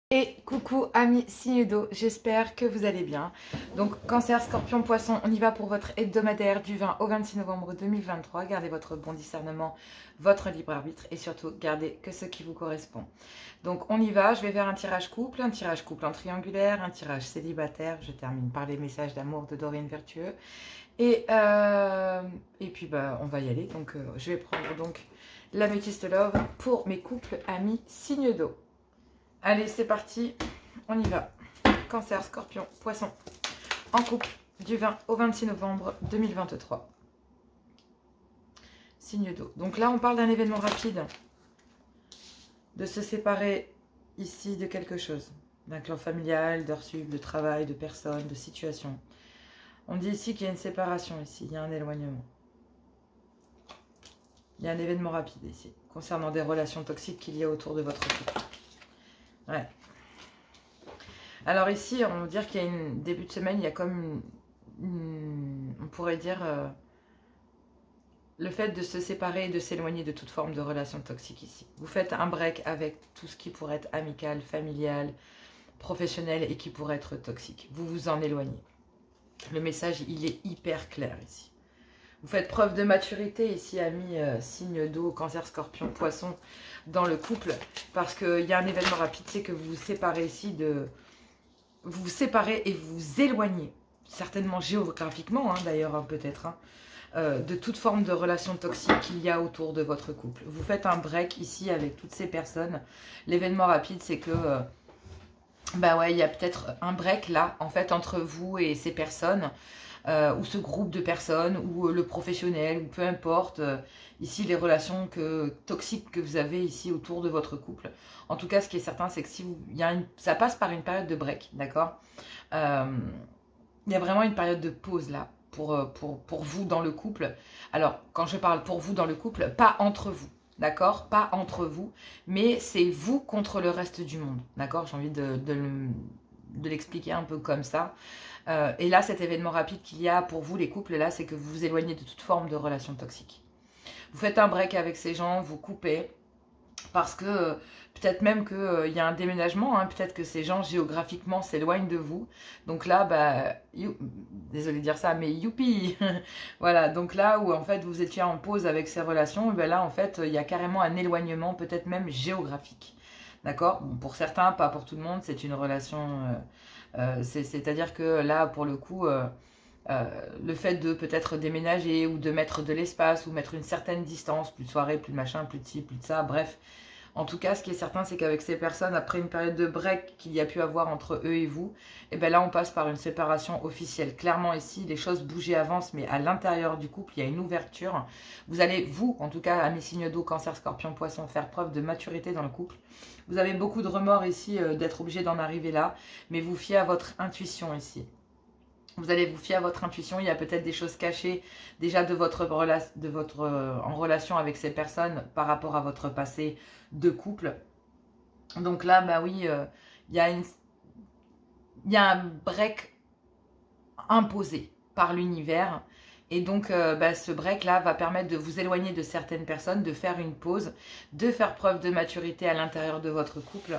Et coucou amis signe d'eau, j'espère que vous allez bien. Donc Cancer, Scorpion, Poisson, on y va pour votre hebdomadaire du 20 au 26 novembre 2023. Gardez votre bon discernement, votre libre arbitre et surtout gardez que ce qui vous correspond. Donc on y va, je vais faire un tirage couple en triangulaire, un tirage célibataire. Je termine par les messages d'amour de Dorine Vertueux. Et puis on va y aller. Donc je vais prendre donc l'améthyste love pour mes couples amis signe d'eau. Allez, c'est parti, on y va. Cancer, Scorpion, Poisson, en couple du 20 au 26 novembre 2023. Signe d'eau. Donc là, on parle d'un événement rapide, de se séparer ici de quelque chose, d'un clan familial, d'heures sup, de travail, de personnes, de situation. On dit ici qu'il y a une séparation ici, il y a un éloignement. Il y a un événement rapide ici, concernant des relations toxiques qu'il y a autour de votre couple. Ouais. Alors ici, on va dire qu'il y a un début de semaine, il y a comme on pourrait dire le fait de se séparer et de s'éloigner de toute forme de relation toxique ici. Vous faites un break avec tout ce qui pourrait être amical, familial, professionnel et qui pourrait être toxique. Vous vous en éloignez. Le message, il est hyper clair ici. Vous faites preuve de maturité ici, amis, signe d'eau, Cancer, Scorpion, Poisson, dans le couple. Parce qu'il y a un événement rapide, c'est que vous vous séparez ici de... Vous vous séparez et vous vous éloignez, certainement géographiquement, hein, d'ailleurs, hein, peut-être, hein, de toute forme de relation toxique qu'il y a autour de votre couple. Vous faites un break ici avec toutes ces personnes. L'événement rapide, c'est que... ouais, il y a peut-être un break là, en fait, entre vous et ces personnes. Ou ce groupe de personnes, ou le professionnel, ou peu importe, ici les relations toxiques que vous avez ici autour de votre couple. En tout cas, ce qui est certain, c'est que si vous, ça passe par une période de break, d'accord. Il y a vraiment une période de pause là, pour vous dans le couple. Alors, quand je parle pour vous dans le couple, pas entre vous, d'accord, pas entre vous, mais c'est vous contre le reste du monde, d'accord. J'ai envie de l'expliquer un peu comme ça. Et là, cet événement rapide qu'il y a pour vous, les couples, là, c'est que vous vous éloignez de toute forme de relation toxique. Vous faites un break avec ces gens, vous coupez, parce que peut-être même qu'il y a un déménagement, hein, peut-être que ces gens géographiquement s'éloignent de vous. Donc là, désolé de dire ça, mais youpi. Voilà, donc là où en fait vous étiez en pause avec ces relations, là en fait il y a carrément un éloignement, peut-être même géographique. D'accord, bon, pour certains, pas pour tout le monde, c'est une relation... c'est-à-dire que là, pour le coup, le fait de peut-être déménager ou de mettre de l'espace ou mettre une certaine distance, plus de soirée, plus de machin, plus de ci, plus de ça, bref. En tout cas, ce qui est certain, c'est qu'avec ces personnes, après une période de break qu'il y a pu avoir entre eux et vous, et bien là, on passe par une séparation officielle. Clairement, ici, les choses bougent et avancent, mais à l'intérieur du couple, il y a une ouverture. Vous allez, vous, en tout cas, amis signes d'eau, Cancer, Scorpion, Poisson, faire preuve de maturité dans le couple. Vous avez beaucoup de remords ici d'être obligé d'en arriver là, mais vous fiez à votre intuition ici. Vous allez vous fier à votre intuition. Il y a peut-être des choses cachées déjà en relation avec ces personnes par rapport à votre passé de couple. Donc là, oui, il y a un break imposé par l'univers. Et donc, ce break-là va permettre de vous éloigner de certaines personnes, de faire une pause, de faire preuve de maturité à l'intérieur de votre couple.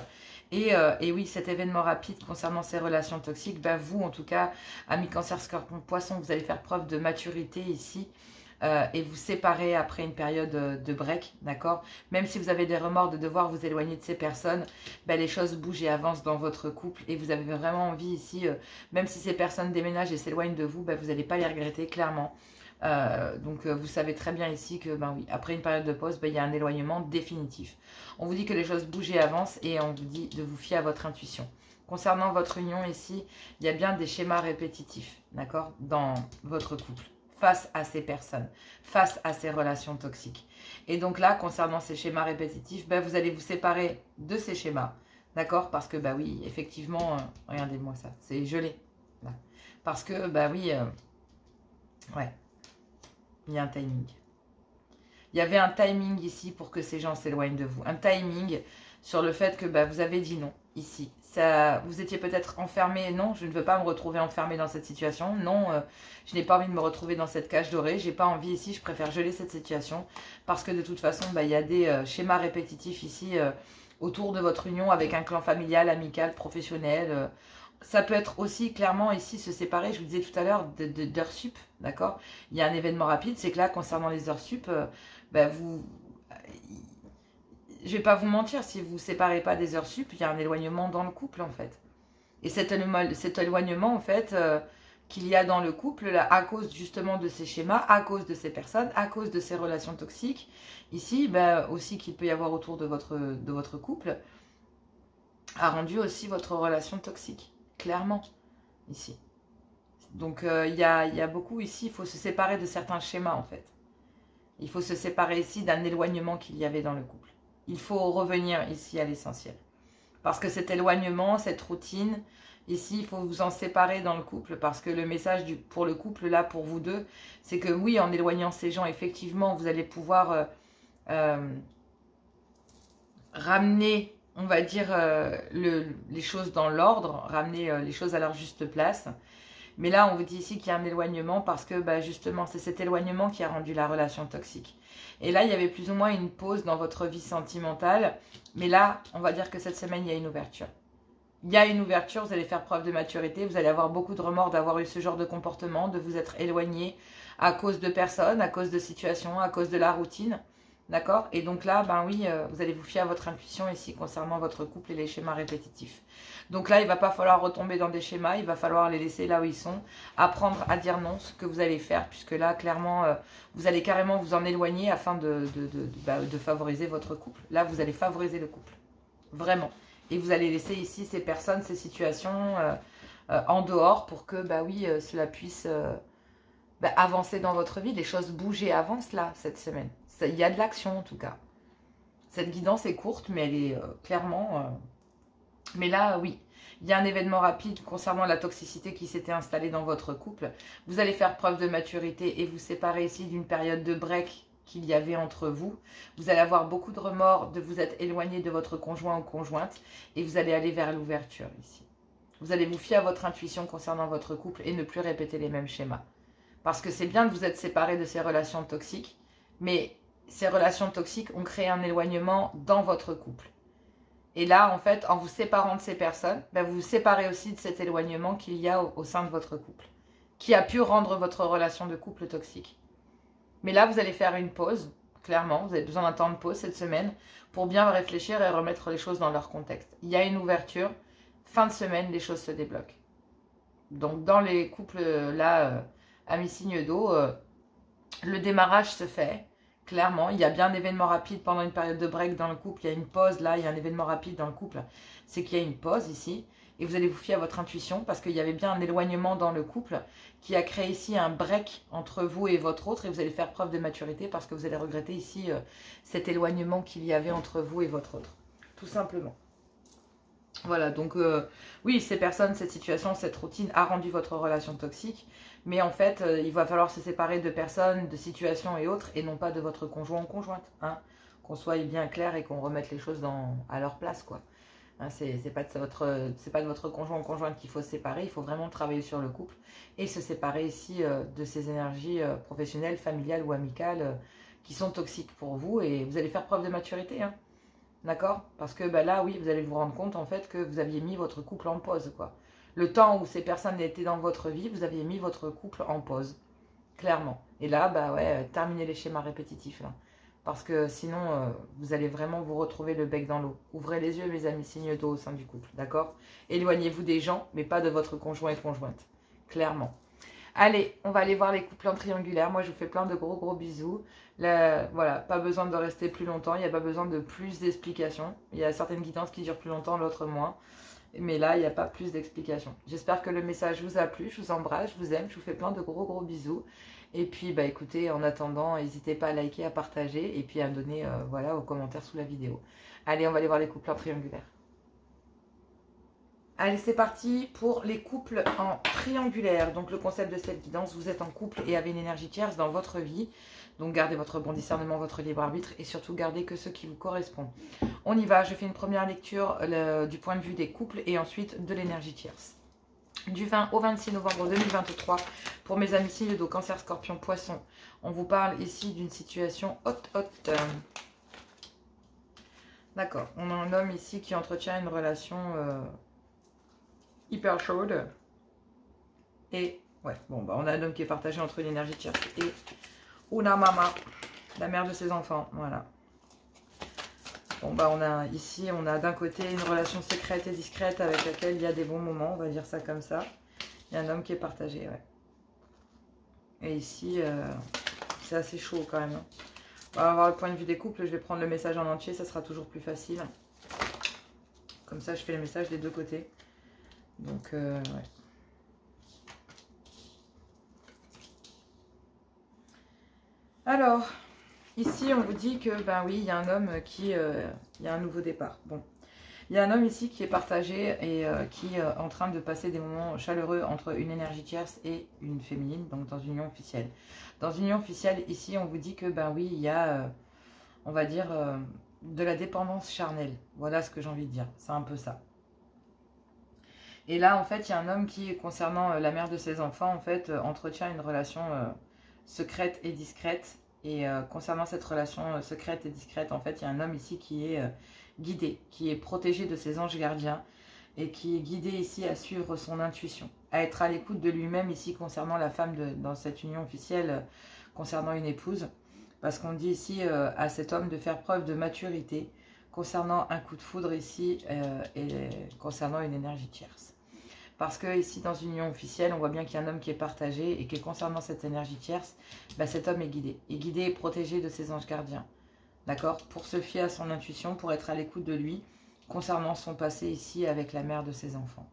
Et oui, cet événement rapide concernant ces relations toxiques, vous, en tout cas, amis Cancer, Scorpion, Poisson, vous allez faire preuve de maturité ici et vous séparer après une période de break, d'accord. Même si vous avez des remords de devoir vous éloigner de ces personnes, les choses bougent et avancent dans votre couple et vous avez vraiment envie ici, même si ces personnes déménagent et s'éloignent de vous, vous n'allez pas les regretter, clairement. Donc vous savez très bien ici que oui, après une période de pause, il y a un éloignement définitif. On vous dit que les choses bougent et avancent et on vous dit de vous fier à votre intuition. Concernant votre union ici, il y a bien des schémas répétitifs, d'accord, dans votre couple, face à ces personnes, face à ces relations toxiques. Et donc là, concernant ces schémas répétitifs, vous allez vous séparer de ces schémas, d'accord, parce que oui, effectivement, regardez-moi ça, c'est gelé, là. Parce que oui, ouais. Il y a un timing. Il y avait un timing ici pour que ces gens s'éloignent de vous. Un timing sur le fait que vous avez dit non ici. Ça, vous étiez peut-être enfermé. Non, je ne veux pas me retrouver enfermé dans cette situation. Non, je n'ai pas envie de me retrouver dans cette cage dorée. J'ai pas envie ici. Je préfère geler cette situation parce que de toute façon, il y a des schémas répétitifs ici autour de votre union avec un clan familial, amical, professionnel. Ça peut être aussi clairement ici se séparer, je vous disais tout à l'heure, d'heures sup, d'accord? Il y a un événement rapide, c'est que là, concernant les heures sup, je vais pas vous mentir, si vous ne séparez pas des heures sup, il y a un éloignement dans le couple en fait. Et cet éloignement en fait qu'il y a dans le couple, là, à cause justement de ces schémas, à cause de ces personnes, à cause de ces relations toxiques, ici, aussi qu'il peut y avoir autour de votre couple, a rendu aussi votre relation toxique, clairement, ici. Donc il y a beaucoup ici, il faut se séparer de certains schémas en fait. Il faut se séparer ici d'un éloignement qu'il y avait dans le couple. Il faut revenir ici à l'essentiel. Parce que cet éloignement, cette routine, ici, il faut vous en séparer dans le couple. Parce que le message pour le couple, là, pour vous deux, c'est que oui, en éloignant ces gens, effectivement, vous allez pouvoir ramener, on va dire, les choses dans l'ordre, ramener les choses à leur juste place. Mais là, on vous dit ici qu'il y a un éloignement parce que justement, c'est cet éloignement qui a rendu la relation toxique. Et là, il y avait plus ou moins une pause dans votre vie sentimentale. Mais là, on va dire que cette semaine, il y a une ouverture. Il y a une ouverture, vous allez faire preuve de maturité. Vous allez avoir beaucoup de remords d'avoir eu ce genre de comportement, de vous être éloigné à cause de personnes, à cause de situations, à cause de la routine. D'accord? Et donc là, oui, vous allez vous fier à votre intuition ici concernant votre couple et les schémas répétitifs. Donc là, il ne va pas falloir retomber dans des schémas, il va falloir les laisser là où ils sont, apprendre à dire non, ce que vous allez faire, puisque là, clairement, vous allez carrément vous en éloigner afin de favoriser votre couple. Là, vous allez favoriser le couple, vraiment. Et vous allez laisser ici ces personnes, ces situations en dehors pour que, cela puisse avancer dans votre vie. Les choses bougent et avancent là, cette semaine. Il y a de l'action en tout cas. Cette guidance est courte, mais elle est clairement... Mais là, oui, il y a un événement rapide concernant la toxicité qui s'était installée dans votre couple. Vous allez faire preuve de maturité et vous séparer ici d'une période de break qu'il y avait entre vous. Vous allez avoir beaucoup de remords de vous être éloigné de votre conjoint ou conjointe et vous allez aller vers l'ouverture ici. Vous allez vous fier à votre intuition concernant votre couple et ne plus répéter les mêmes schémas. Parce que c'est bien de vous être séparé de ces relations toxiques, mais ces relations toxiques ont créé un éloignement dans votre couple. Et là, en fait, en vous séparant de ces personnes, vous vous séparez aussi de cet éloignement qu'il y a au sein de votre couple, qui a pu rendre votre relation de couple toxique. Mais là, vous allez faire une pause, clairement, vous avez besoin d'un temps de pause cette semaine pour bien réfléchir et remettre les choses dans leur contexte. Il y a une ouverture, fin de semaine, les choses se débloquent. Donc, dans les couples, là, amis signes d'eau, le démarrage se fait. Clairement, il y a bien un événement rapide pendant une période de break dans le couple. Il y a une pause, là, il y a un événement rapide dans le couple. C'est qu'il y a une pause ici. Et vous allez vous fier à votre intuition parce qu'il y avait bien un éloignement dans le couple qui a créé ici un break entre vous et votre autre. Et vous allez faire preuve de maturité parce que vous allez regretter ici cet éloignement qu'il y avait entre vous et votre autre. Tout simplement. Voilà, donc oui, ces personnes, cette situation, cette routine a rendu votre relation toxique. Mais en fait, il va falloir se séparer de personnes, de situations et autres, et non pas de votre conjoint ou conjointe. Hein. Qu'on soit bien clair et qu'on remette les choses à leur place, quoi. Hein, c'est pas de votre conjoint ou conjointe qu'il faut se séparer, il faut vraiment travailler sur le couple et se séparer ici de ces énergies professionnelles, familiales ou amicales qui sont toxiques pour vous. Et vous allez faire preuve de maturité, hein. D'accord? Parce que là, oui, vous allez vous rendre compte en fait que vous aviez mis votre couple en pause, quoi. Le temps où ces personnes étaient dans votre vie, vous aviez mis votre couple en pause. Clairement. Et là, terminez les schémas répétitifs, là. Parce que sinon, vous allez vraiment vous retrouver le bec dans l'eau. Ouvrez les yeux, mes amis, signes d'eau au sein du couple. D'accord? Éloignez-vous des gens, mais pas de votre conjoint et conjointe. Clairement. Allez, on va aller voir les couples en triangulaire. Moi, je vous fais plein de gros bisous. Voilà, pas besoin de rester plus longtemps. Il n'y a pas besoin de plus d'explications. Il y a certaines guidances qui durent plus longtemps, l'autre moins. Mais là, il n'y a pas plus d'explications. J'espère que le message vous a plu. Je vous embrasse, je vous aime. Je vous fais plein de gros bisous. Et puis, écoutez, en attendant, n'hésitez pas à liker, à partager. Et puis à me donner, aux commentaires sous la vidéo. Allez, on va aller voir les couples en triangulaire. Allez, c'est parti pour les couples en triangulaire. Donc, le concept de cette guidance, vous êtes en couple et avez une énergie tierce dans votre vie. Donc, gardez votre bon discernement, votre libre arbitre et surtout, gardez que ce qui vous correspond. On y va. Je fais une première lecture du point de vue des couples et ensuite de l'énergie tierce. Du 20 au 26 novembre 2023, pour mes amis signes d'eau, cancer, scorpion, poisson. On vous parle ici d'une situation haute. D'accord. On a un homme ici qui entretient une relation hyper chaude. Et, ouais, bon, bah, on a un homme qui est partagé entre une énergie tierce et una mama, la mère de ses enfants. Voilà. Bon, bah, on a ici, on a d'un côté une relation secrète et discrète avec laquelle il y a des bons moments, on va dire ça comme ça. Il y a un homme qui est partagé, ouais. Et ici, c'est assez chaud quand même. Hein. On va avoir le point de vue des couples. Je vais prendre le message en entier. Ça sera toujours plus facile. Comme ça, je fais le message des deux côtés. Donc, ouais. Alors, ici, on vous dit que, ben oui, il y a un homme qui... il y a un nouveau départ. Bon. Il y a un homme ici qui est partagé et qui est en train de passer des moments chaleureux entre une énergie tierce et une féminine, donc dans une union officielle. Dans une union officielle, ici, on vous dit que, ben oui, il y a, on va dire, de la dépendance charnelle. Voilà ce que j'ai envie de dire. C'est un peu ça. Et là, en fait, il y a un homme qui, concernant la mère de ses enfants, en fait, entretient une relation secrète et discrète. Et concernant cette relation secrète et discrète, en fait, il y a un homme ici qui est guidé, qui est protégé de ses anges gardiens et qui est guidé ici à suivre son intuition, à être à l'écoute de lui-même ici concernant la femme dans cette union officielle, concernant une épouse. Parce qu'on dit ici à cet homme de faire preuve de maturité concernant un coup de foudre ici et concernant une énergie tierce. Parce que ici, dans une union officielle, on voit bien qu'il y a un homme qui est partagé et que concernant cette énergie tierce, bah, cet homme est guidé. Et guidé et protégé de ses anges gardiens. D'accord? Pour se fier à son intuition, pour être à l'écoute de lui, concernant son passé ici avec la mère de ses enfants.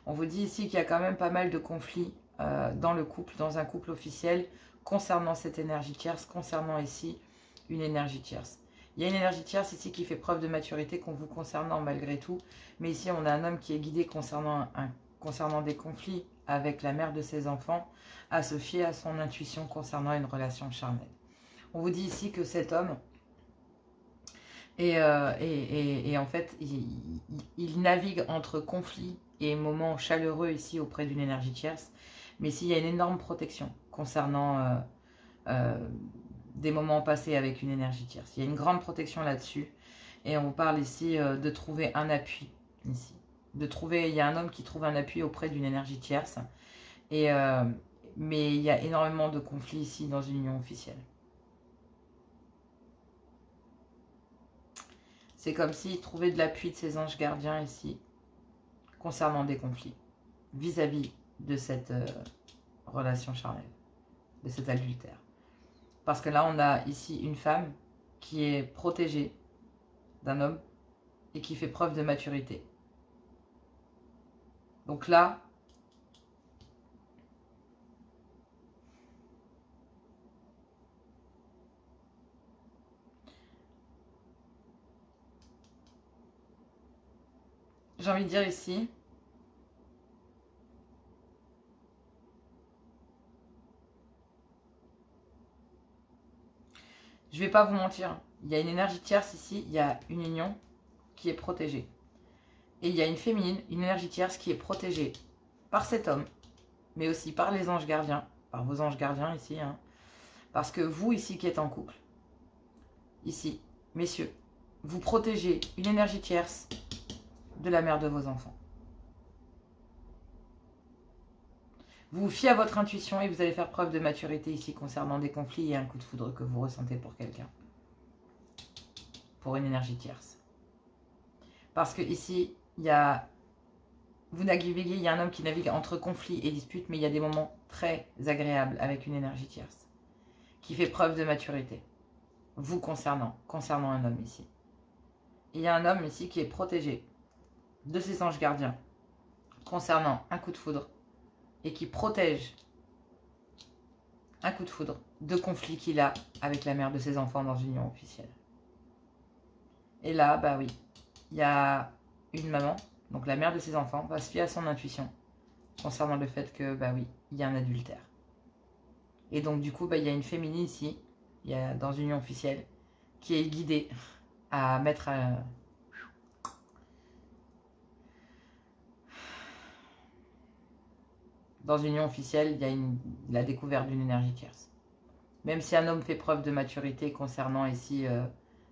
On vous dit ici qu'il y a quand même pas mal de conflits dans le couple, dans un couple officiel, concernant cette énergie tierce, concernant ici une énergie tierce. Il y a une énergie tierce ici qui fait preuve de maturité qu'on vous concernant malgré tout. Mais ici, on a un homme qui est guidé concernant des conflits avec la mère de ses enfants, à se fier à son intuition concernant une relation charnelle. On vous dit ici que cet homme, et en fait, il navigue entre conflits et moments chaleureux ici auprès d'une énergie tierce. Mais ici, il y a une énorme protection concernant des moments passés avec une énergie tierce. Il y a une grande protection là-dessus. Et on vous parle ici de trouver un appui ici. Il y a un homme qui trouve un appui auprès d'une énergie tierce. Mais il y a énormément de conflits ici dans une union officielle. C'est comme s'il trouvait de l'appui de ses anges gardiens ici, concernant des conflits, vis-à-vis de cette relation charnelle, de cet adultère. Parce que là, on a ici une femme qui est protégée d'un homme et qui fait preuve de maturité. Donc là, j'ai envie de dire ici, je vais pas vous mentir, il y a une énergie tierce ici, il y a une union qui est protégée. Et il y a une féminine, une énergie tierce qui est protégée par cet homme, mais aussi par les anges gardiens, par vos anges gardiens ici, hein, parce que vous ici qui êtes en couple, ici, messieurs, vous protégez une énergie tierce de la mère de vos enfants. Vous vous fiez à votre intuition et vous allez faire preuve de maturité ici concernant des conflits et un coup de foudre que vous ressentez pour quelqu'un. Pour une énergie tierce. Parce que ici, il y a... Vous naviguez, il y a un homme qui navigue entre conflits et disputes, mais il y a des moments très agréables avec une énergie tierce. Qui fait preuve de maturité. Vous concernant un homme ici. Il y a un homme ici qui est protégé de ses anges gardiens concernant un coup de foudre et qui protège un coup de foudre de conflit qu'il a avec la mère de ses enfants dans une union officielle. Et là, bah oui, il y a une maman, donc la mère de ses enfants, va se fier à son intuition concernant le fait que, bah oui, il y a un adultère. Et donc du coup, bah, il y a une féminine ici, dans une union officielle, qui est guidée à mettre dans une union officielle, il y a la découverte d'une énergie tierce. Même si un homme fait preuve de maturité concernant ici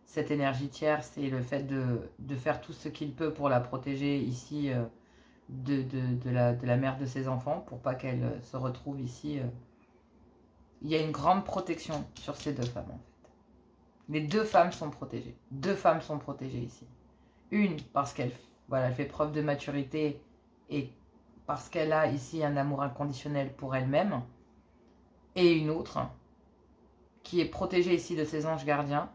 cette énergie tierce et le fait de faire tout ce qu'il peut pour la protéger ici de la mère de ses enfants, pour pas qu'elle se retrouve ici. Il y a une grande protection sur ces deux femmes en fait. Les deux femmes sont protégées. Deux femmes sont protégées ici. Une parce qu'elle elle fait preuve de maturité et parce qu'elle a ici un amour inconditionnel pour elle-même. Et une autre qui est protégée ici de ses anges gardiens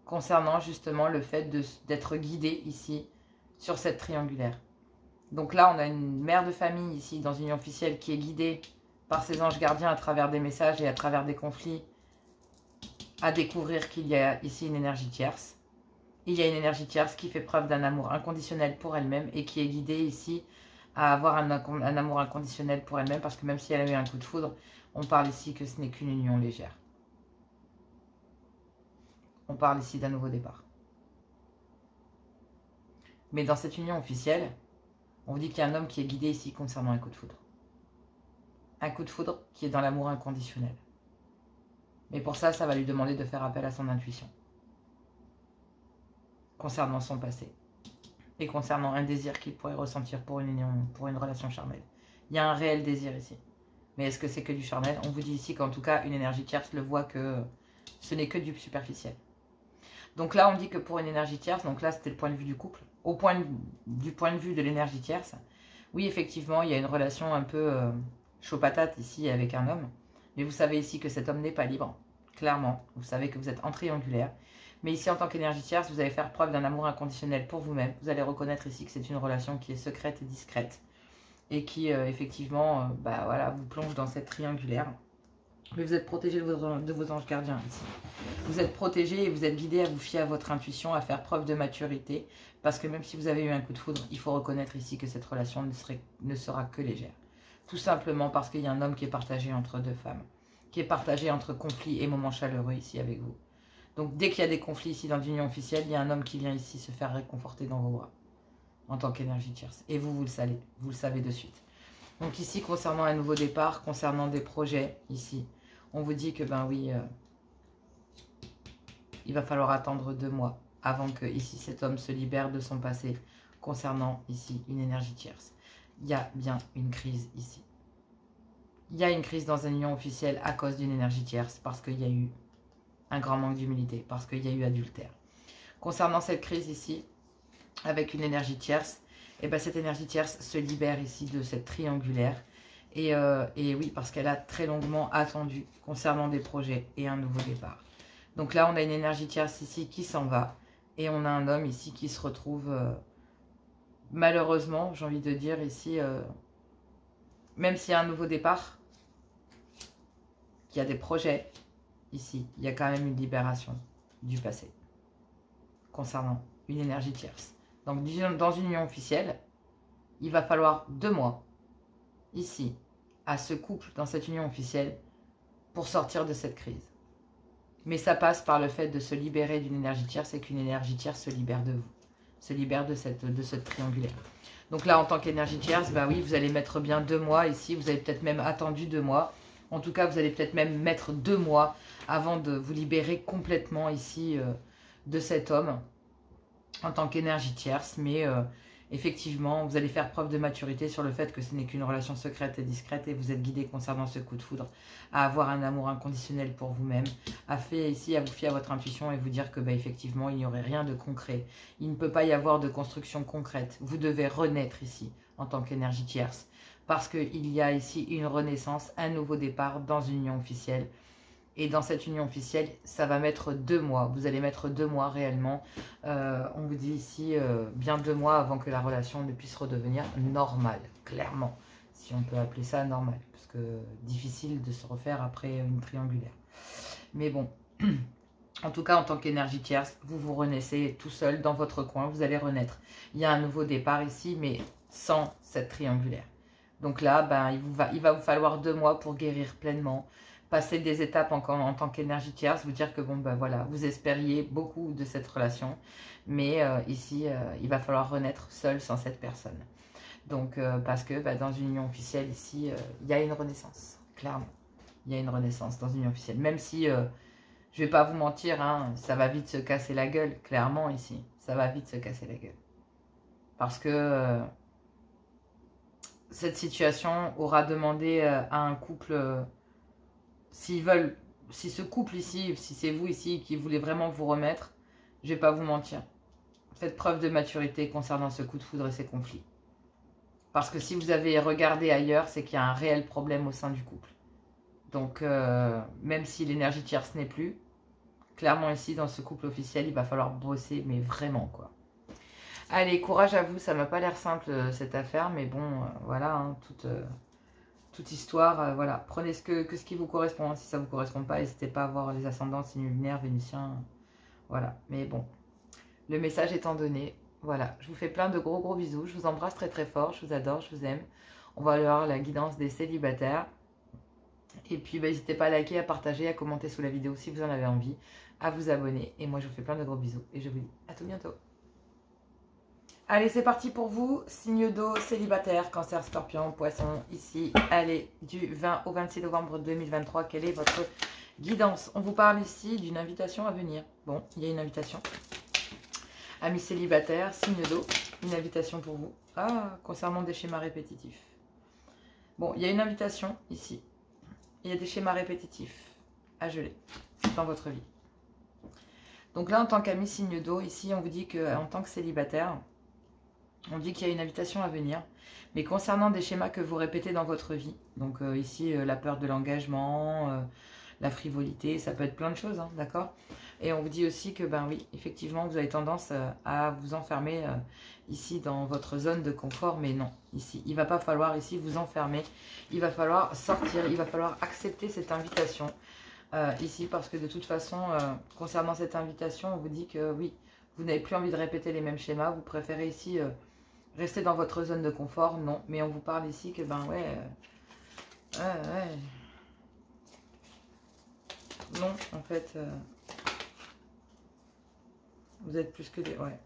concernant justement le fait d'être guidée ici sur cette triangulaire. Donc là, on a une mère de famille ici dans une union officielle qui est guidée par ses anges gardiens à travers des messages et à travers des conflits à découvrir qu'il y a ici une énergie tierce. Il y a une énergie tierce qui fait preuve d'un amour inconditionnel pour elle-même et qui est guidée ici à avoir un amour inconditionnel pour elle-même parce que même si elle a eu un coup de foudre, on parle ici que ce n'est qu'une union légère. On parle ici d'un nouveau départ. Mais dans cette union officielle, on vous dit qu'il y a un homme qui est guidé ici concernant un coup de foudre. Un coup de foudre qui est dans l'amour inconditionnel. Mais pour ça, ça va lui demander de faire appel à son intuition. Concernant son passé. Et concernant un désir qu'il pourrait ressentir pour une union, pour une relation charnelle. Il y a un réel désir ici. Mais est-ce que c'est que du charnel? On vous dit ici qu'en tout cas, une énergie tierce le voit que ce n'est que du superficiel. Donc là, on dit que pour une énergie tierce, donc là, c'était le point de vue du couple. Du point de vue de l'énergie tierce, oui, effectivement, il y a une relation un peu chaud patate ici avec un homme. Mais vous savez ici que cet homme n'est pas libre. Clairement, vous savez que vous êtes en triangulaire. Mais ici, en tant qu'énergie tierce, vous allez faire preuve d'un amour inconditionnel pour vous-même. Vous allez reconnaître ici que c'est une relation qui est secrète et discrète. Et qui, effectivement, vous plonge dans cette triangulaire. Mais vous êtes protégé de vos anges gardiens ici. Vous êtes protégé et vous êtes guidé à vous fier à votre intuition, à faire preuve de maturité. Parce que même si vous avez eu un coup de foudre, il faut reconnaître ici que cette relation ne sera que légère. Tout simplement parce qu'il y a un homme qui est partagé entre deux femmes. Qui est partagé entre conflits et moments chaleureux ici avec vous. Donc dès qu'il y a des conflits ici dans l'union officielle, il y a un homme qui vient ici se faire réconforter dans vos bras. En tant qu'énergie tierce. Et vous le savez de suite. Donc ici, concernant un nouveau départ, concernant des projets, ici, on vous dit que, il va falloir attendre 2 mois avant que, ici, cet homme se libère de son passé, concernant, ici, une énergie tierce. Il y a bien une crise ici. Il y a une crise dans une union officielle à cause d'une énergie tierce, parce qu'il y a eu un grand manque d'humilité, parce qu'il y a eu adultère. Concernant cette crise ici, avec une énergie tierce, et cette énergie tierce se libère ici de cette triangulaire. Et oui, parce qu'elle a très longuement attendu concernant des projets et un nouveau départ. Donc là, on a une énergie tierce ici qui s'en va. Et on a un homme ici qui se retrouve, malheureusement, j'ai envie de dire ici, même s'il y a un nouveau départ, qu'il y a des projets, ici, il y a quand même une libération du passé. Concernant une énergie tierce. Donc, dans une union officielle, il va falloir 2 mois, ici, à ce couple, dans cette union officielle, pour sortir de cette crise. Mais ça passe par le fait de se libérer d'une énergie tierce et qu'une énergie tierce se libère de vous, se libère de ce triangulaire. Donc là, en tant qu'énergie tierce, oui, vous allez mettre bien 2 mois ici, vous avez peut-être même attendu 2 mois. En tout cas, vous allez peut-être même mettre 2 mois avant de vous libérer complètement ici de cet homme. En tant qu'énergie tierce, mais effectivement, vous allez faire preuve de maturité sur le fait que ce n'est qu'une relation secrète et discrète et vous êtes guidé concernant ce coup de foudre à avoir un amour inconditionnel pour vous-même, à vous fier à votre intuition et vous dire que effectivement, il n'y aurait rien de concret. Il ne peut pas y avoir de construction concrète. Vous devez renaître ici en tant qu'énergie tierce parce qu'il y a ici une renaissance, un nouveau départ dans une union officielle. Et dans cette union officielle, ça va mettre 2 mois. Vous allez mettre 2 mois réellement. On vous dit ici bien 2 mois avant que la relation ne puisse redevenir normale, clairement. Si on peut appeler ça normal. Parce que difficile de se refaire après une triangulaire. Mais bon, en tout cas, en tant qu'énergie tierce, vous vous renaissez tout seul dans votre coin. Vous allez renaître. Il y a un nouveau départ ici, mais sans cette triangulaire. Donc là, il va vous falloir 2 mois pour guérir pleinement. Passer des étapes en tant qu'énergie tierce, vous dire que voilà, vous espériez beaucoup de cette relation, mais ici, il va falloir renaître seul sans cette personne. Donc, parce que dans une union officielle, ici, il y a une renaissance, clairement. Il y a une renaissance dans une union officielle, même si Je vais pas vous mentir, hein, ça va vite se casser la gueule, clairement ici. Ça va vite se casser la gueule. Parce que cette situation aura demandé à un couple, s'ils veulent, si ce couple ici, si c'est vous ici qui voulez vraiment vous remettre, je vais pas vous mentir. Faites preuve de maturité concernant ce coup de foudre et ces conflits. Parce que si vous avez regardé ailleurs, c'est qu'il y a un réel problème au sein du couple. Donc, même si l'énergie tierce n'est plus, clairement ici, dans ce couple officiel, il va falloir bosser, mais vraiment, quoi. Allez, courage à vous, ça m'a pas l'air simple, cette affaire, mais bon, voilà, hein, toute histoire, voilà. Prenez ce qui vous correspond, hein. Si ça vous correspond pas, n'hésitez pas à voir les ascendants, signes lunaires, vénusiens, voilà. Mais bon, le message étant donné, voilà. Je vous fais plein de gros bisous, je vous embrasse très très fort, je vous adore, je vous aime. On va aller voir la guidance des célibataires. Et puis, n'hésitez pas à liker, à partager, à commenter sous la vidéo si vous en avez envie, à vous abonner. Et moi, je vous fais plein de gros bisous. Et je vous dis à tout bientôt. Allez, c'est parti pour vous. Signe d'eau, célibataire, cancer, scorpion, poisson, ici. Allez, du 20 au 26 novembre 2023, quelle est votre guidance? On vous parle ici d'une invitation à venir. Bon, il y a une invitation. Amis célibataires, signe d'eau, une invitation pour vous. Ah, concernant des schémas répétitifs. Bon, il y a une invitation ici. Il y a des schémas répétitifs à geler dans votre vie. Donc là, en tant qu'ami signe d'eau, ici, on vous dit qu'en tant que célibataire, on dit qu'il y a une invitation à venir. Mais concernant des schémas que vous répétez dans votre vie, donc ici, la peur de l'engagement, la frivolité, ça peut être plein de choses, hein, d'accord? Et on vous dit aussi que, ben oui, effectivement, vous avez tendance à vous enfermer ici dans votre zone de confort, mais non, ici, il ne va pas falloir ici vous enfermer, il va falloir sortir, il va falloir accepter cette invitation ici, parce que de toute façon, concernant cette invitation, on vous dit que oui, vous n'avez plus envie de répéter les mêmes schémas, vous préférez ici rester dans votre zone de confort, non, mais on vous parle ici que, ben ouais, non, en fait, vous êtes plus que des... Ouais.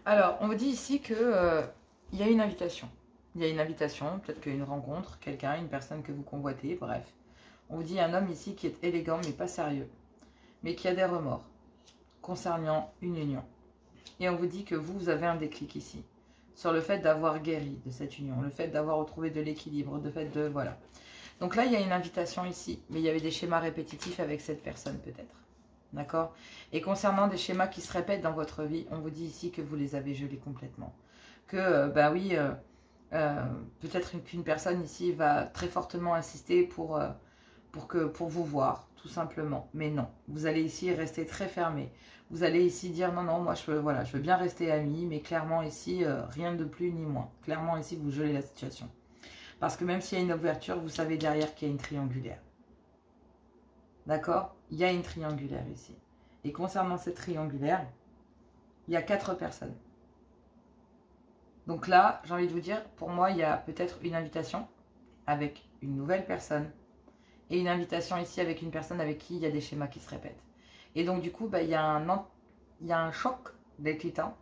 Alors, on vous dit ici que il y a une invitation. Il y a une invitation, peut-être qu'une rencontre, quelqu'un, une personne que vous convoitez, bref. On vous dit un homme ici qui est élégant mais pas sérieux, mais qui a des remords concernant une union. Et on vous dit que vous avez un déclic ici, sur le fait d'avoir guéri de cette union, le fait d'avoir retrouvé de l'équilibre, le fait de... Voilà. Donc là, il y a une invitation ici, mais il y avait des schémas répétitifs avec cette personne peut-être. D'accord? Et concernant des schémas qui se répètent dans votre vie, on vous dit ici que vous les avez gelés complètement. Que, bah oui, peut-être qu'une personne ici va très fortement insister pour vous voir, tout simplement. Mais non, vous allez ici rester très fermé. Vous allez ici dire non, non, moi je veux bien rester ami, mais clairement ici, rien de plus ni moins. Clairement ici, vous gelez la situation. Parce que même s'il y a une ouverture, vous savez derrière qu'il y a une triangulaire. D'accord? Il y a une triangulaire ici. Et concernant cette triangulaire, il y a 4 personnes. Donc là, j'ai envie de vous dire, pour moi, il y a peut-être une invitation avec une nouvelle personne. Et une invitation ici avec une personne avec qui il y a des schémas qui se répètent. Et donc du coup, bah, il y a un choc d'éclatant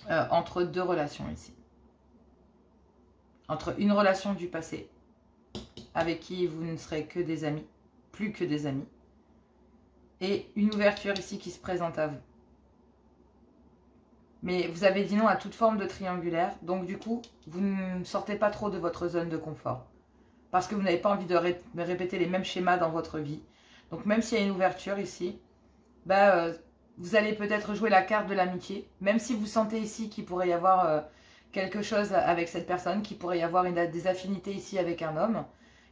entre deux relations ici. Entre une relation du passé, avec qui vous ne serez que des amis, plus que des amis, et une ouverture ici qui se présente à vous. Mais vous avez dit non à toute forme de triangulaire, donc du coup, vous ne sortez pas trop de votre zone de confort. Parce que vous n'avez pas envie de répéter les mêmes schémas dans votre vie. Donc même s'il y a une ouverture ici, bah, vous allez peut-être jouer la carte de l'amitié. Même si vous sentez ici qu'il pourrait y avoir quelque chose avec cette personne, qu'il pourrait y avoir des affinités ici avec un homme.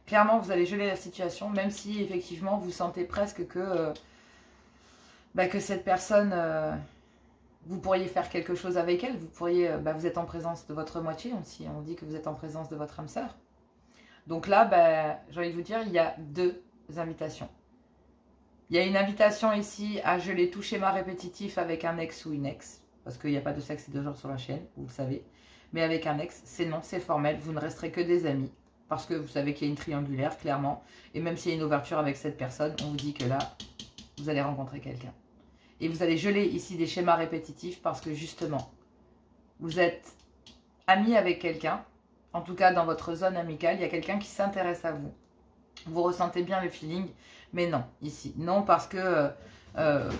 Clairement, vous allez geler la situation, même si effectivement vous sentez presque que cette personne... vous pourriez faire quelque chose avec elle, vous êtes en présence de votre moitié aussi, on dit que vous êtes en présence de votre âme sœur. Donc là, j'ai envie de vous dire, il y a 2 invitations. Il y a une invitation ici à geler tout schéma répétitif avec un ex ou une ex, parce qu'il n'y a pas de sexe et de genre sur la chaîne, vous le savez. Mais avec un ex, c'est non, c'est formel, vous ne resterez que des amis, parce que vous savez qu'il y a une triangulaire, clairement. Et même s'il y a une ouverture avec cette personne, on vous dit que là, vous allez rencontrer quelqu'un. Et vous allez geler ici des schémas répétitifs parce que justement, vous êtes ami avec quelqu'un. En tout cas, dans votre zone amicale, il y a quelqu'un qui s'intéresse à vous. Vous ressentez bien le feeling, mais non, ici. Non, parce que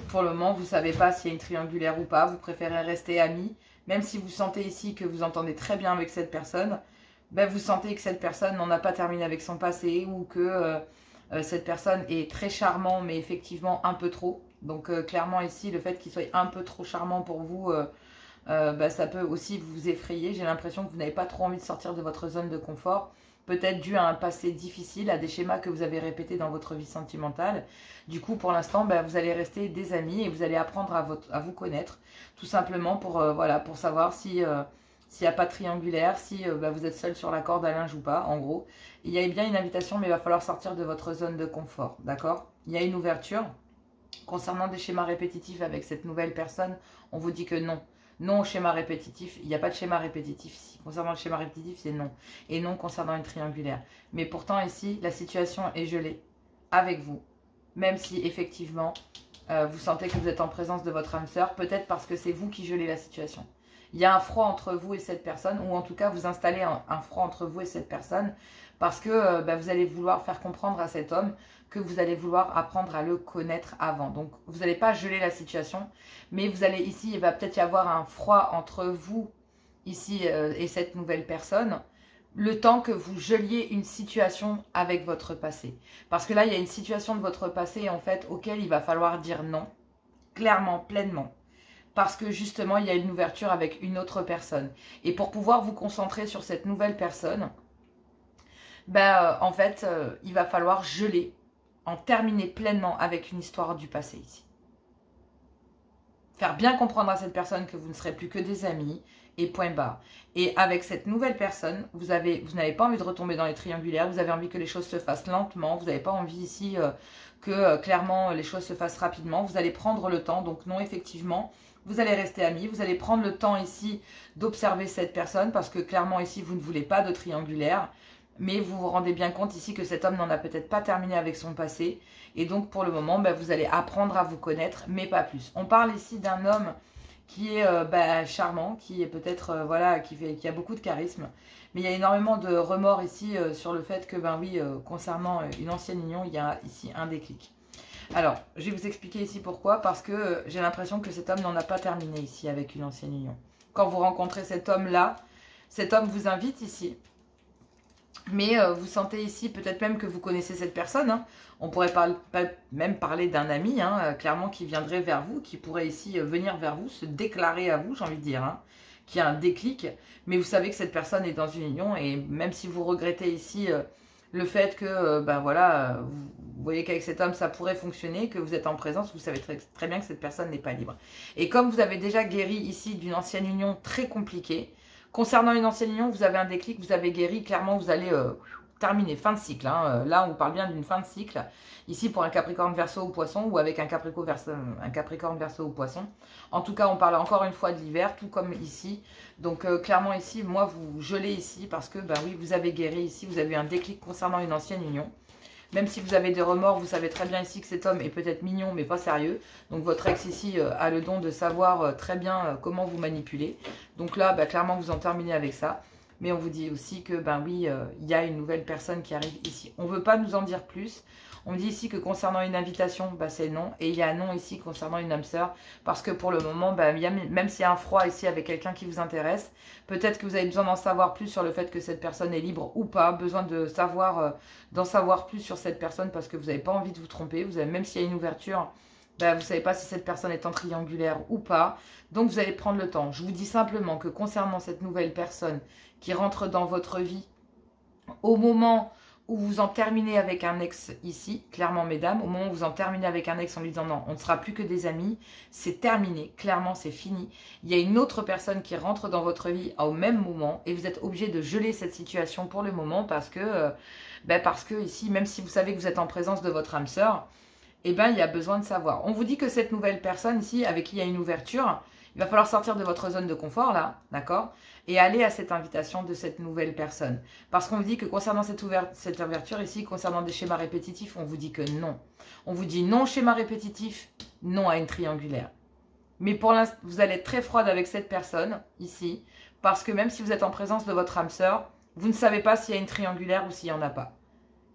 pour le moment, vous ne savez pas s'il y a une triangulaire ou pas. Vous préférez rester amis. Même si vous sentez ici que vous entendez très bien avec cette personne, ben vous sentez que cette personne n'en a pas terminé avec son passé ou que cette personne est très charmant, mais effectivement un peu trop. Donc clairement ici, le fait qu'il soit un peu trop charmant pour vous, bah, ça peut aussi vous effrayer. J'ai l'impression que vous n'avez pas trop envie de sortir de votre zone de confort. Peut-être dû à un passé difficile, à des schémas que vous avez répétés dans votre vie sentimentale. Du coup, pour l'instant, bah, vous allez rester des amis et vous allez apprendre à vous connaître. Tout simplement pour, voilà, pour savoir si, s'il n'y a pas de triangulaire, si bah, vous êtes seul sur la corde à linge ou pas, en gros. Il y a bien une invitation, mais il va falloir sortir de votre zone de confort, d'accord? Il y a une ouverture. Concernant des schémas répétitifs avec cette nouvelle personne, on vous dit que non. Non au schéma répétitif, il n'y a pas de schéma répétitif ici. Concernant le schéma répétitif, c'est non. Et non concernant une triangulaire. Mais pourtant ici, la situation est gelée avec vous. Même si effectivement, vous sentez que vous êtes en présence de votre âme sœur, peut-être parce que c'est vous qui gelez la situation. Il y a un froid entre vous et cette personne, ou en tout cas vous installez un froid entre vous et cette personne, parce que bah, vous allez vouloir faire comprendre à cet homme que vous allez vouloir apprendre à le connaître avant. Donc, vous n'allez pas geler la situation, mais vous allez ici, il va peut-être y avoir un froid entre vous, ici, et cette nouvelle personne, le temps que vous geliez une situation avec votre passé. Parce que là, il y a une situation de votre passé, en fait, auquel il va falloir dire non, clairement, pleinement. Parce que justement, il y a une ouverture avec une autre personne. Et pour pouvoir vous concentrer sur cette nouvelle personne, ben, en fait, il va falloir geler, en terminer pleinement avec une histoire du passé ici. Faire bien comprendre à cette personne que vous ne serez plus que des amis et point barre. Et avec cette nouvelle personne, vous n'avez pas envie de retomber dans les triangulaires, vous avez envie que les choses se fassent lentement, vous n'avez pas envie ici que clairement les choses se fassent rapidement, vous allez prendre le temps, donc non effectivement, vous allez rester amis, vous allez prendre le temps ici d'observer cette personne parce que clairement ici vous ne voulez pas de triangulaire. Mais vous vous rendez bien compte ici que cet homme n'en a peut-être pas terminé avec son passé. Et donc, pour le moment, bah, vous allez apprendre à vous connaître, mais pas plus. On parle ici d'un homme qui est bah, charmant, qui est peut-être, voilà, qui a beaucoup de charisme. Mais il y a énormément de remords ici sur le fait que, ben oui, concernant une ancienne union, il y a ici un déclic. Alors, je vais vous expliquer ici pourquoi. Parce que j'ai l'impression que cet homme n'en a pas terminé ici avec une ancienne union. Quand vous rencontrez cet homme-là, cet homme vous invite ici. Mais vous sentez ici, peut-être même que vous connaissez cette personne. Hein. On pourrait même parler d'un ami, hein, clairement, qui viendrait vers vous, qui pourrait ici venir vers vous, se déclarer à vous, j'ai envie de dire, hein, qui a un déclic. Mais vous savez que cette personne est dans une union et même si vous regrettez ici le fait que, ben voilà, vous voyez qu'avec cet homme, ça pourrait fonctionner, que vous êtes en présence, vous savez très bien que cette personne n'est pas libre. Et comme vous avez déjà guéri ici d'une ancienne union très compliquée, concernant une ancienne union, vous avez un déclic, vous avez guéri, clairement vous allez terminer, fin de cycle. Hein. Là, on parle bien d'une fin de cycle. Ici, pour un Capricorne Verseau ou Poisson, ou avec un Capricorne Verseau ou Poisson. En tout cas, on parle encore une fois de l'hiver, tout comme ici. Donc, clairement ici, moi, vous gelez ici parce que, ben oui, vous avez guéri ici, vous avez eu un déclic concernant une ancienne union. Même si vous avez des remords, vous savez très bien ici que cet homme est peut-être mignon, mais pas sérieux. Donc votre ex ici a le don de savoir très bien comment vous manipuler. Donc là, bah, clairement, vous en terminez avec ça. Mais on vous dit aussi que, ben oui, il y a une nouvelle personne qui arrive ici. On ne veut pas nous en dire plus. On me dit ici que concernant une invitation, bah, c'est non. Et il y a un non ici concernant une âme sœur. Parce que pour le moment, bah, même s'il y a un froid ici avec quelqu'un qui vous intéresse, peut-être que vous avez besoin d'en savoir plus sur le fait que cette personne est libre ou pas. Besoin de savoir, d'en savoir plus sur cette personne parce que vous n'avez pas envie de vous tromper. Vous avez, même s'il y a une ouverture, bah, vous ne savez pas si cette personne est en triangulaire ou pas. Donc vous allez prendre le temps. Je vous dis simplement que concernant cette nouvelle personne qui rentre dans votre vie, au moment où vous en terminez avec un ex ici, clairement mesdames, au moment où vous en terminez avec un ex en lui disant non, on ne sera plus que des amis, c'est terminé, clairement c'est fini. Il y a une autre personne qui rentre dans votre vie au même moment et vous êtes obligé de geler cette situation pour le moment parce que ici, même si vous savez que vous êtes en présence de votre âme sœur, eh ben, il y a besoin de savoir. On vous dit que cette nouvelle personne ici, avec qui il y a une ouverture, Il va falloir sortir de votre zone de confort, là, d'accord? Et aller à cette invitation de cette nouvelle personne. Parce qu'on vous dit que concernant cette ouverture ici, concernant des schémas répétitifs, on vous dit que non. On vous dit non schéma répétitif, non à une triangulaire. Mais pour l'instant, vous allez être très froide avec cette personne, ici, parce que même si vous êtes en présence de votre âme sœur, vous ne savez pas s'il y a une triangulaire ou s'il n'y en a pas.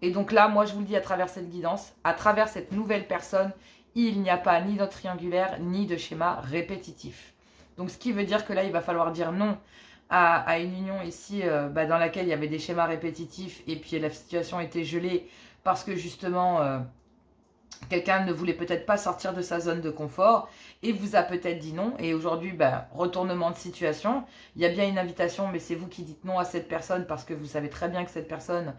Et donc là, moi, je vous le dis à travers cette guidance, à travers cette nouvelle personne, il n'y a pas ni de triangulaire, ni de schéma répétitif. Donc, ce qui veut dire que là, il va falloir dire non à une union ici dans laquelle il y avait des schémas répétitifs et puis la situation était gelée parce que justement, quelqu'un ne voulait peut-être pas sortir de sa zone de confort et vous a peut-être dit non. Et aujourd'hui, retournement de situation, il y a bien une invitation, mais c'est vous qui dites non à cette personne parce que vous savez très bien que cette personne,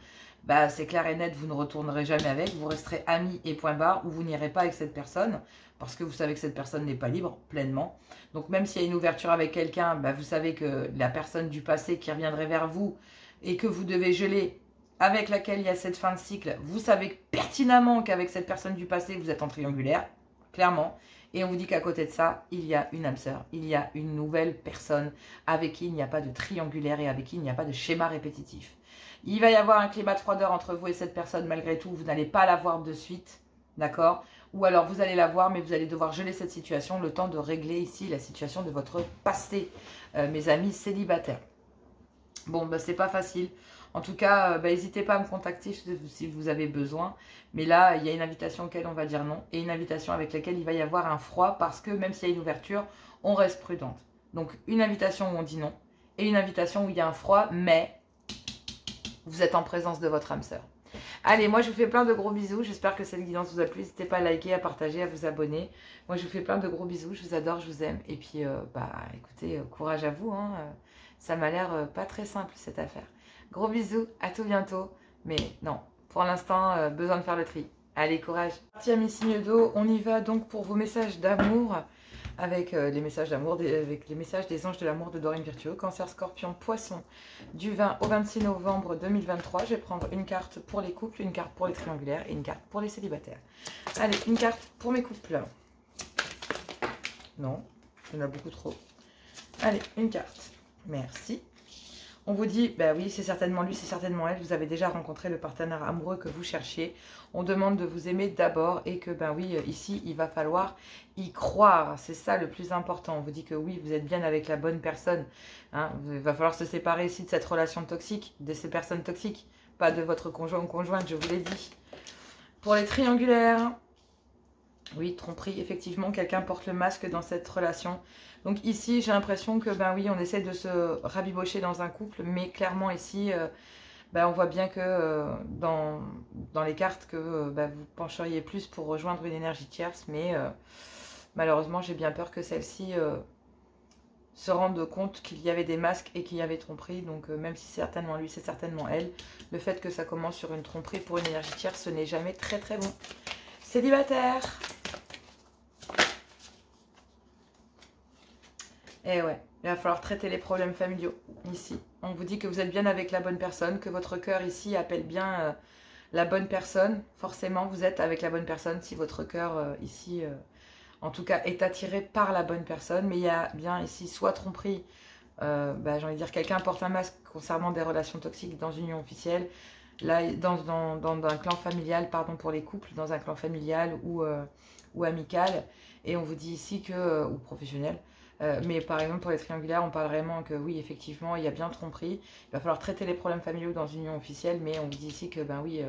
c'est clair et net, vous ne retournerez jamais avec. Vous resterez amis et point barre, ou vous n'irez pas avec cette personne parce que vous savez que cette personne n'est pas libre pleinement. Donc même s'il y a une ouverture avec quelqu'un, vous savez que la personne du passé qui reviendrait vers vous et que vous devez geler, avec laquelle il y a cette fin de cycle, vous savez pertinemment qu'avec cette personne du passé, vous êtes en triangulaire, clairement. Et on vous dit qu'à côté de ça, il y a une âme sœur, il y a une nouvelle personne avec qui il n'y a pas de triangulaire et avec qui il n'y a pas de schéma répétitif. Il va y avoir un climat de froideur entre vous et cette personne, malgré tout, vous n'allez pas la voir de suite, d'accord? Ou alors vous allez la voir, mais vous allez devoir geler cette situation, le temps de régler ici la situation de votre passé, mes amis célibataires. Bon, c'est pas facile. En tout cas, n'hésitez pas à me contacter si vous avez besoin. Mais là, il y a une invitation auquel on va dire non. Et une invitation avec laquelle il va y avoir un froid. Parce que même s'il y a une ouverture, on reste prudente. Donc, une invitation où on dit non. Et une invitation où il y a un froid, mais vous êtes en présence de votre âme sœur. Allez, moi je vous fais plein de gros bisous. J'espère que cette guidance vous a plu. N'hésitez pas à liker, à partager, à vous abonner. Moi, je vous fais plein de gros bisous. Je vous adore, je vous aime. Et puis, écoutez, courage à vous. Ça m'a l'air pas très simple, cette affaire. Gros bisous, à tout bientôt. Mais non, pour l'instant, besoin de faire le tri. Allez, courage. Tiens, mes signes d'eau, on y va donc pour vos messages d'amour. Avec les messages d'amour, avec les messages des anges de l'amour de Dorine Virtueux. Cancer, Scorpion, Poisson, du 20 au 26 novembre 2023. Je vais prendre une carte pour les couples, une carte pour les triangulaires et une carte pour les célibataires. Allez, une carte pour mes couples. Non, il y en a beaucoup trop. Allez, une carte. Merci. On vous dit, oui, c'est certainement lui, c'est certainement elle. Vous avez déjà rencontré le partenaire amoureux que vous cherchiez. On demande de vous aimer d'abord et que, oui, ici, il va falloir y croire. C'est ça le plus important. On vous dit que oui, vous êtes bien avec la bonne personne. Il va falloir se séparer ici de cette relation toxique, de ces personnes toxiques. Pas de votre conjoint ou conjointe, je vous l'ai dit. Pour les triangulaires, oui, tromperie, effectivement, quelqu'un porte le masque dans cette relation. Donc ici, j'ai l'impression que, oui, on essaie de se rabibocher dans un couple, mais clairement ici, on voit bien que dans les cartes que vous pencheriez plus pour rejoindre une énergie tierce, mais malheureusement, j'ai bien peur que celle-ci se rende compte qu'il y avait des masques et qu'il y avait tromperie. Donc même si c'est certainement lui, c'est certainement elle, le fait que ça commence sur une tromperie pour une énergie tierce, ce n'est jamais très très bon. Célibataire. Et ouais, il va falloir traiter les problèmes familiaux ici. On vous dit que vous êtes bien avec la bonne personne, que votre cœur ici appelle bien la bonne personne. Forcément, vous êtes avec la bonne personne si votre cœur ici, en tout cas, est attiré par la bonne personne. Mais il y a bien ici soit tromperie, j'ai envie de dire quelqu'un porte un masque concernant des relations toxiques dans une union officielle. Là, dans un clan familial, pardon pour les couples, dans un clan familial ou amical. Et on vous dit ici que, ou professionnel, mais par exemple pour les triangulaires, on parle vraiment que oui, effectivement, il y a bien tromperie. Il va falloir traiter les problèmes familiaux dans une union officielle, mais on vous dit ici que oui,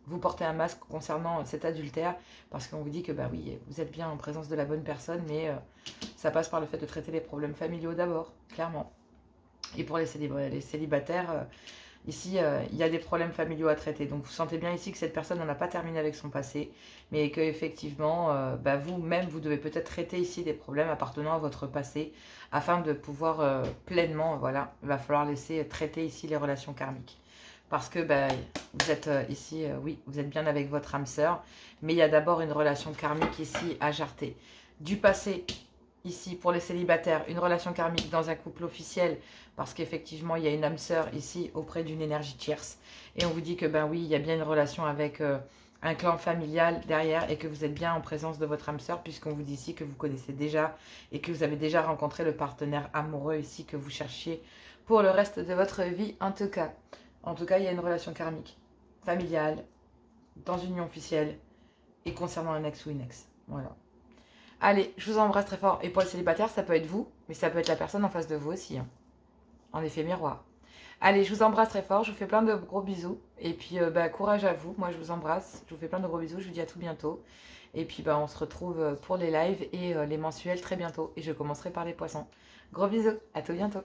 vous portez un masque concernant cet adultère, parce qu'on vous dit que oui, vous êtes bien en présence de la bonne personne, mais ça passe par le fait de traiter les problèmes familiaux d'abord, clairement. Et pour les célibataires, ici, il y a des problèmes familiaux à traiter. Donc, vous sentez bien ici que cette personne n'en a pas terminé avec son passé, mais qu'effectivement, vous-même, vous devez peut-être traiter ici des problèmes appartenant à votre passé, afin de pouvoir pleinement, voilà, il va falloir laisser traiter ici les relations karmiques. Parce que vous êtes ici, oui, vous êtes bien avec votre âme sœur, mais il y a d'abord une relation karmique ici à jarter. Du passé ici pour les célibataires, une relation karmique dans un couple officiel, parce qu'effectivement il y a une âme sœur ici auprès d'une énergie tierce. Et on vous dit que ben oui, il y a bien une relation avec un clan familial derrière et que vous êtes bien en présence de votre âme sœur, puisqu'on vous dit ici que vous connaissez déjà et que vous avez déjà rencontré le partenaire amoureux ici que vous cherchiez pour le reste de votre vie en tout cas. En tout cas, il y a une relation karmique, familiale, dans une union officielle et concernant un ex ou une ex. Voilà. Allez, je vous embrasse très fort. Et pour le célibataire, ça peut être vous, mais ça peut être la personne en face de vous aussi. Hein. En effet miroir. Allez, je vous embrasse très fort. Je vous fais plein de gros bisous. Et puis, courage à vous. Moi, je vous embrasse. Je vous fais plein de gros bisous. Je vous dis à tout bientôt. Et puis, on se retrouve pour les lives et les mensuels très bientôt. Et je commencerai par les poissons. Gros bisous. À tout bientôt.